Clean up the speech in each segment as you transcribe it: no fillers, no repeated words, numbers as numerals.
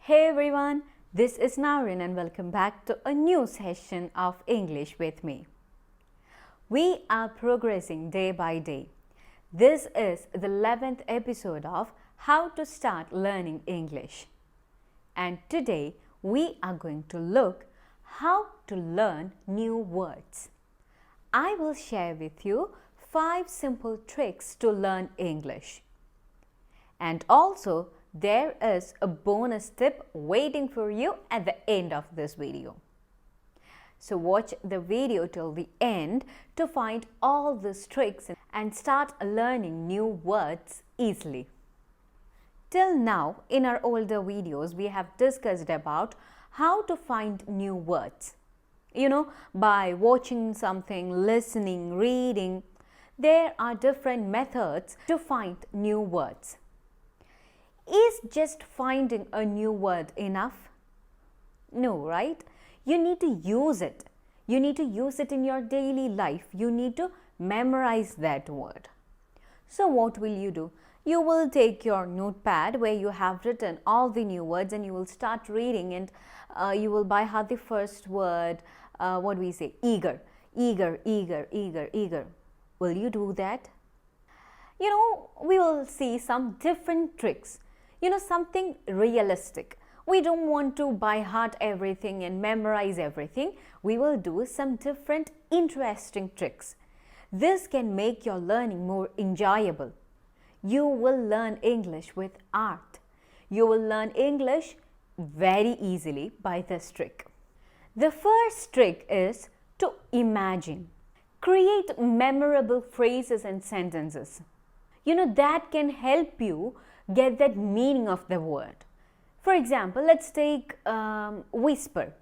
Hey everyone, this is Naurin and welcome back to a new session of English with me. We are progressing day by day. This is the 11th episode of How to Start Learning English. And today we are going to look how to learn new words. I will share with you 5 simple tricks to learn English. And also there is a bonus tip waiting for you at the end of this video. So watch the video till the end to find all these tricks and start learning new words easily. Till now, in our older videos, we have discussed about how to find new words. By watching something, listening, reading, there are different methods to find new words. Is just finding a new word enough? No, right? You need to use it. You need to use it in your daily life. You need to memorize that word. So what will you do? You will take your notepad where you have written all the new words and you will start reading, and you will by heart the first word. What do we say? Eager, eager, eager, eager, eager. Will you do that? We will see some different tricks. Something realistic. We don't want to by heart everything and memorize everything. We will do some different interesting tricks. This can make your learning more enjoyable. You will learn English with art. You will learn English very easily by this trick. The first trick is to imagine. Create memorable phrases and sentences. That can help you get that meaning of the word. For example, let's take whisper.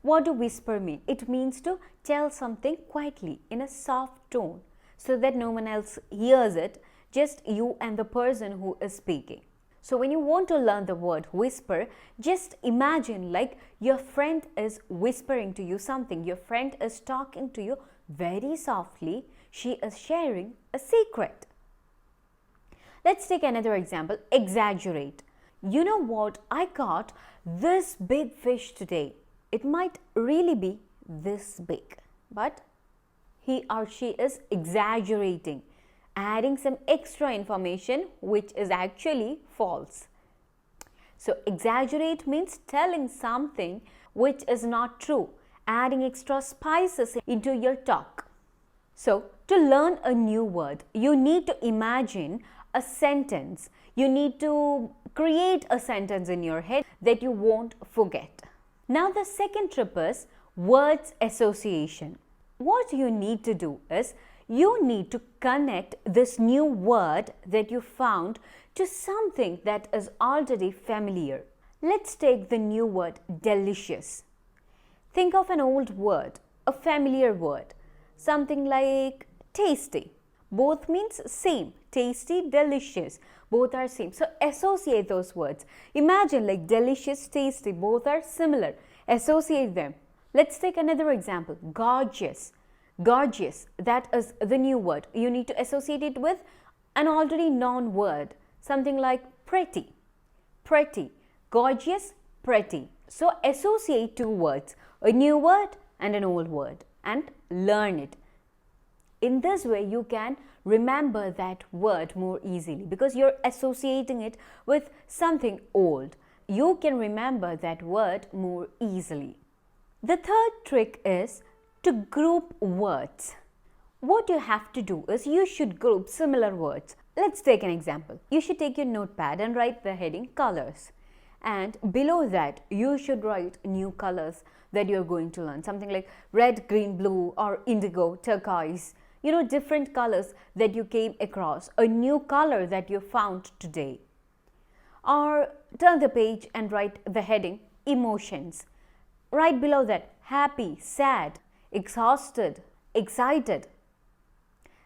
What do whisper mean? It means to tell something quietly in a soft tone so that no one else hears it, just you and the person who is speaking. So when you want to learn the word whisper, just imagine like your friend is whispering to you something. Your friend is talking to you very softly. She is sharing a secret. Let's take another example, exaggerate. You know what? I caught this big fish today. It might really be this big, but he or she is exaggerating, adding some extra information which is actually false. So exaggerate means telling something which is not true, adding extra spices into your talk. So to learn a new word, you need to imagine a sentence. You need to create a sentence in your head that you won't forget. Now the second tip is words association. What you need to do is you need to connect this new word that you found to something that is already familiar. Let's take the new word delicious. Think of an old word, a familiar word, something like tasty. Both means same. Tasty, delicious. Both are same. So associate those words. Imagine like delicious, tasty. Both are similar. Associate them. Let's take another example. Gorgeous. Gorgeous. That is the new word. You need to associate it with an already known word. Something like pretty. Pretty. Gorgeous, pretty. So associate 2 words. A new word and an old word. And learn it. In this way, you can remember that word more easily because you're associating it with something old. You can remember that word more easily. The third trick is to group words. What you have to do is you should group similar words. Let's take an example. You should take your notepad and write the heading colors. And below that, you should write new colors that you're going to learn. Something like red, green, blue, or indigo, turquoise. Different colors that you came across, a new color that you found today. Or turn the page and write the heading, emotions. Right below that, happy, sad, exhausted, excited.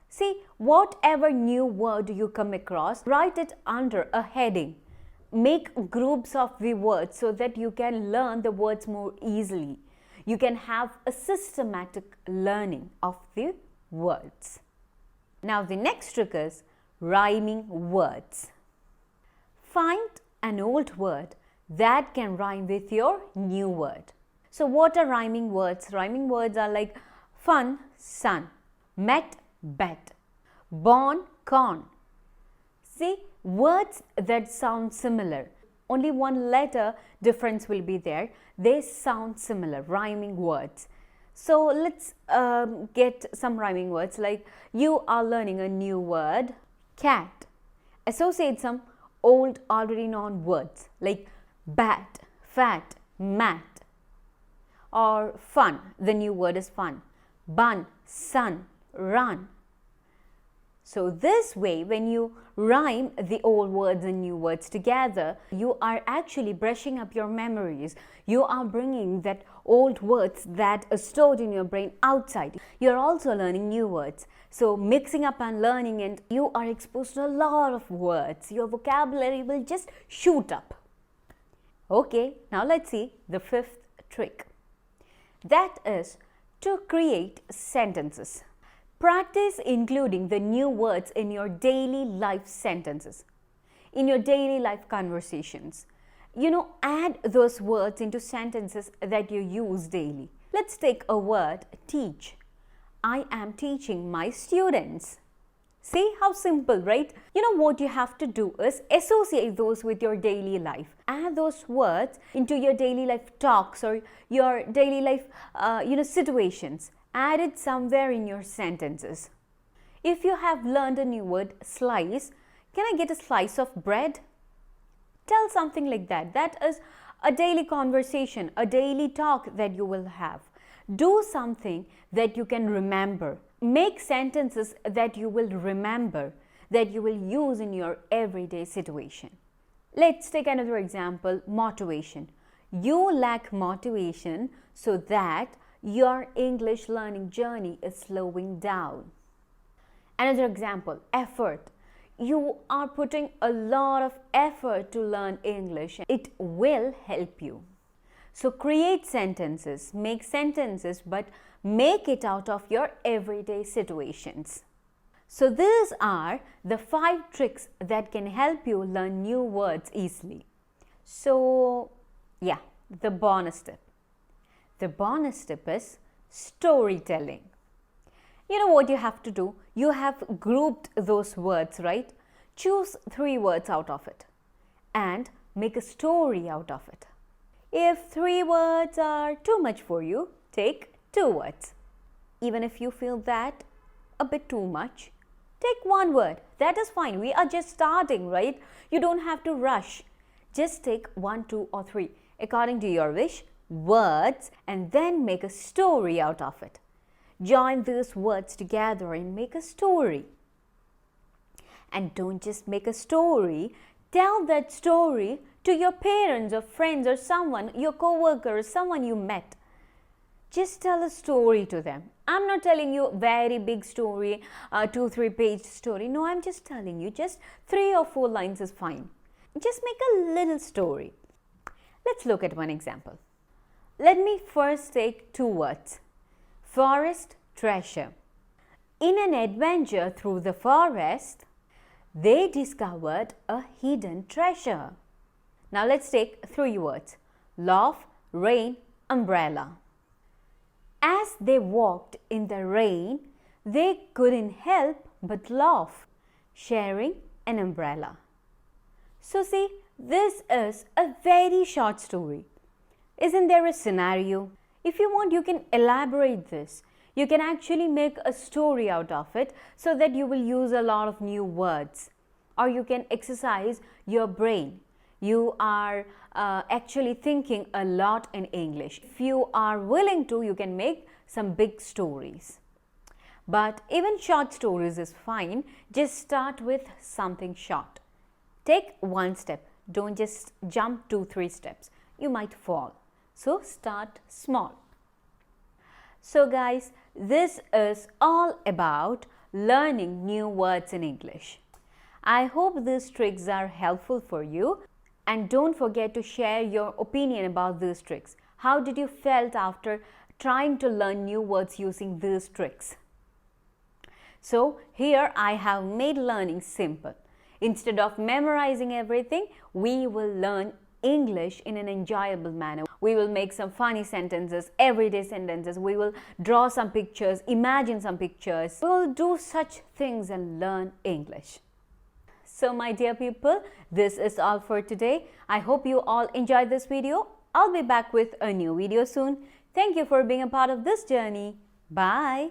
See, whatever new word you come across, write it under a heading. Make groups of the words so that you can learn the words more easily. You can have a systematic learning of the words. Now the next trick is rhyming words. Find an old word that can rhyme with your new word. So what are rhyming words? Rhyming words are like fun, sun, met, bet, born, corn. See, words that sound similar, only one letter difference will be there. They sound similar, rhyming words. So let's get some rhyming words. Like you are learning a new word, cat. Associate some old already known words like bat, fat, mat. Or fun, the new word is fun. Bun, sun, run. So this way, when you rhyme the old words and new words together, you are actually brushing up your memories. You are bringing that old words that are stored in your brain outside. You are also learning new words. So mixing up and learning, and you are exposed to a lot of words. Your vocabulary will just shoot up. Okay, now let's see the fifth trick. That is to create sentences. Practice including the new words in your daily life sentences, in your daily life conversations. Add those words into sentences that you use daily. Let's take a word, teach. I am teaching my students. See how simple, right? What you have to do is associate those with your daily life. Add those words into your daily life talks or your daily life, situations. Add it somewhere in your sentences. If you have learned a new word, slice, can I get a slice of bread? Tell something like that. That is a daily conversation, a daily talk that you will have. Do something that you can remember. Make sentences that you will remember, that you will use in your everyday situation. Let's take another example, motivation. You lack motivation so that your English learning journey is slowing down. Another example, effort. You are putting a lot of effort to learn English. It will help you. So create sentences, make sentences, but make it out of your everyday situations. So these are the 5 tricks that can help you learn new words easily. So yeah, the bonus tip. The bonus tip is storytelling. You know what you have to do? You have grouped those words, right? Choose 3 words out of it and make a story out of it. If 3 words are too much for you, take 2 words. Even if you feel that a bit too much, take 1 word. That is fine. We are just starting, right? You don't have to rush. Just take 1, 2 or 3 according to your wish words and then make a story out of it. Join these words together and make a story. And don't just make a story, tell that story to your parents or friends or someone, your co-worker or someone you met. Just tell a story to them. I'm not telling you a very big story, 2-3 page story. No, I'm just telling you just 3 or 4 lines is fine. Just make a little story. Let's look at one example. Let me first take 2 words. Forest, treasure. In an adventure through the forest, they discovered a hidden treasure. Now let's take 3 words. Laugh, rain, umbrella. As they walked in the rain, they couldn't help but laugh, sharing an umbrella. So see, this is a very short story. Isn't there a scenario? If you want, you can elaborate this. You can actually make a story out of it so that you will use a lot of new words. Or you can exercise your brain. You are actually thinking a lot in English. If you are willing to, you can make some big stories. But even short stories is fine. Just start with something short. Take 1 step. Don't just jump 2-3 steps. You might fall. So start small. So guys, this is all about learning new words in English. I hope these tricks are helpful for you. And don't forget to share your opinion about these tricks. How did you felt after trying to learn new words using these tricks? So here I have made learning simple. Instead of memorizing everything, we will learn English in an enjoyable manner. We will make some funny sentences, everyday sentences. We will draw some pictures, imagine some pictures. We will do such things and learn English. So my dear people, this is all for today. I hope you all enjoyed this video. I'll be back with a new video soon. Thank you for being a part of this journey. Bye.